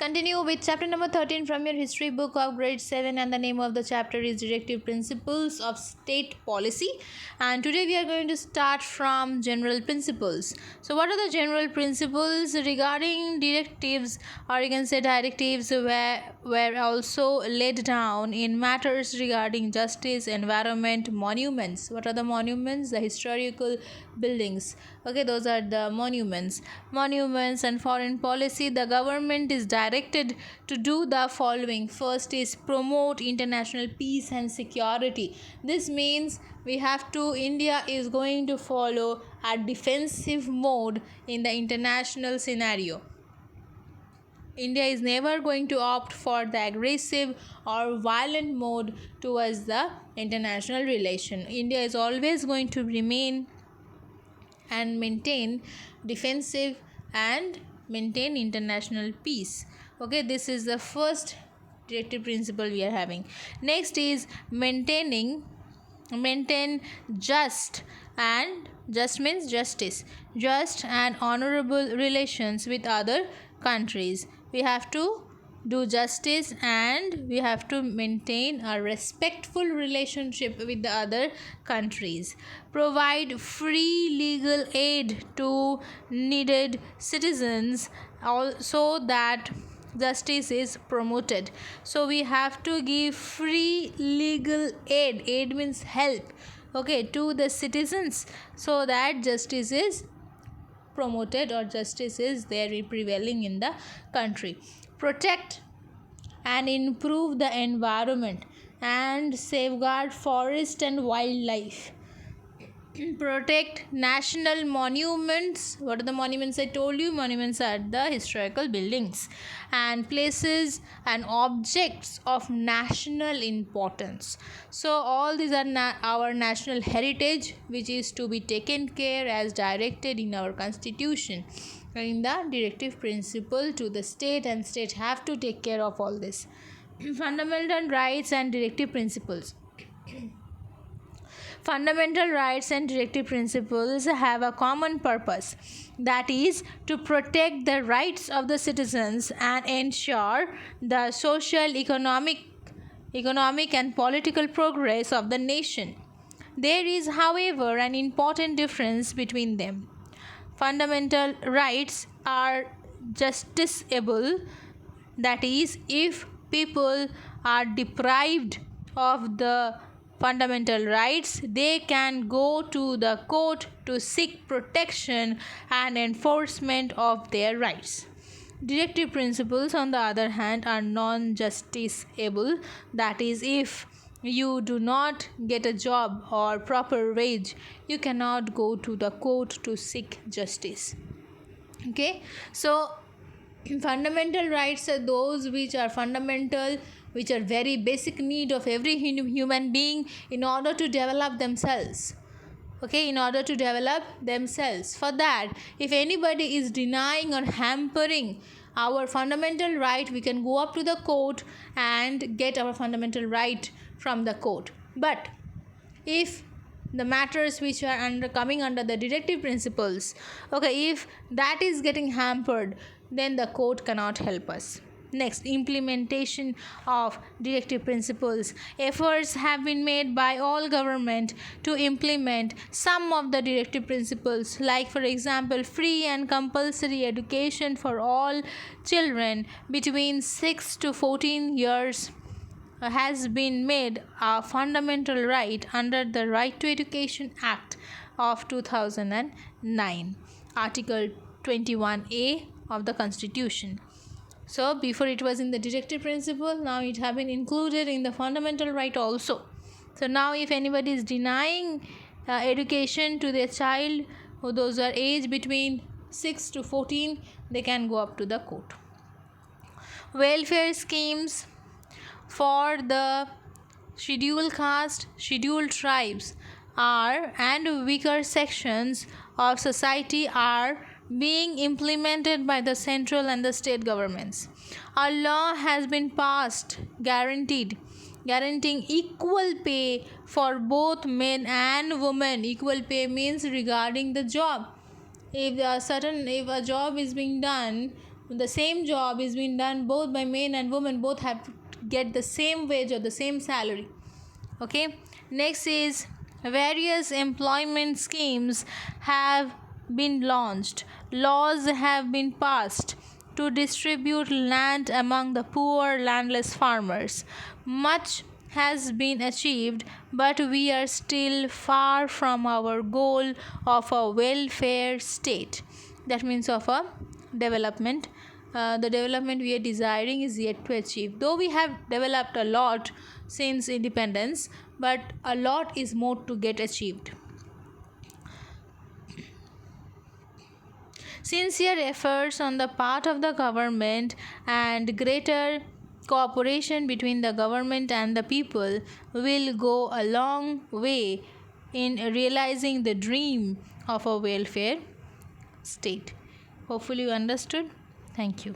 Continue with chapter number 13 from your history book of grade 7, and the name of the chapter is Directive Principles of State Policy. And today we are going to start from general principles. So what are the general principles regarding directives, or you can say directives were also laid down in matters regarding justice, environment, monuments. What are the monuments? The historical buildings. Okay, those are the monuments and foreign policy. The government is directed to do the following. First is promote international peace and security. This means India is going to follow a defensive mode in the international scenario. India is never going to opt for the aggressive or violent mode towards the international relation. India is always going to remain and maintain defensive and maintain international peace. Okay, this is the first directive principle we are having. Next is maintain just means justice, just and honorable relations with other countries. We have to do justice and we have to maintain a respectful relationship with the other countries. Provide free legal aid to needed citizens so that justice is promoted. So we have to give free legal aid means help, okay, to the citizens so that justice is promoted or justice is there prevailing in the country. Protect and improve the environment and safeguard forest and wildlife. Protect national monuments. What are the monuments? I told you monuments are the historical buildings and places and objects of national importance. So all these are our national heritage, which is to be taken care as directed in our constitution, in the directive principle to the state, and state have to take care of all this. Fundamental rights and directive principles. Fundamental rights and directive principles have a common purpose, that is to protect the rights of the citizens and ensure the social, economic and political progress of the nation. There is, however, an important difference between them. Fundamental rights are justiciable, that is, if people are deprived of the fundamental rights, they can go to the court to seek protection and enforcement of their rights. Directive principles, on the other hand, are non-justiciable, that is, if you do not get a job or proper wage, you cannot go to the court to seek justice. Okay, so fundamental rights are those which are fundamental, which are very basic need of every human being in order to develop themselves. Okay, in order to develop themselves. For that, if anybody is denying or hampering our fundamental right, we can go up to the court and get our fundamental right from the court. But if the matters which are coming under the directive principles, okay, if that is getting hampered, then the court cannot help us. Next, implementation of directive principles. Efforts have been made by all government to implement some of the directive principles, like for example, free and compulsory education for all children between 6 to 14 years has been made a fundamental right under the Right to Education Act of 2009, Article 21A of the Constitution. So before it was in the directive principle, now it have been included in the fundamental right also. So now if anybody is denying education to their child, who those are aged between 6 to 14, they can go up to the court. Welfare schemes for the scheduled caste, scheduled tribes and weaker sections of society are being implemented by the central and the state governments. A law has been passed guaranteeing equal pay for both men and women. Equal pay means regarding the job. If a job is being done the same job is being done both by men and women, both have to get the same wage or the same salary. Okay, next is various employment schemes have been launched, laws have been passed to distribute land among the poor landless farmers. Much has been achieved, but we are still far from our goal of a welfare state. That means of a development. The development we are desiring is yet to achieve. Though we have developed a lot since independence, but a lot is more to get achieved. Sincere efforts on the part of the government and greater cooperation between the government and the people will go a long way in realizing the dream of a welfare state. Hopefully, you understood. Thank you.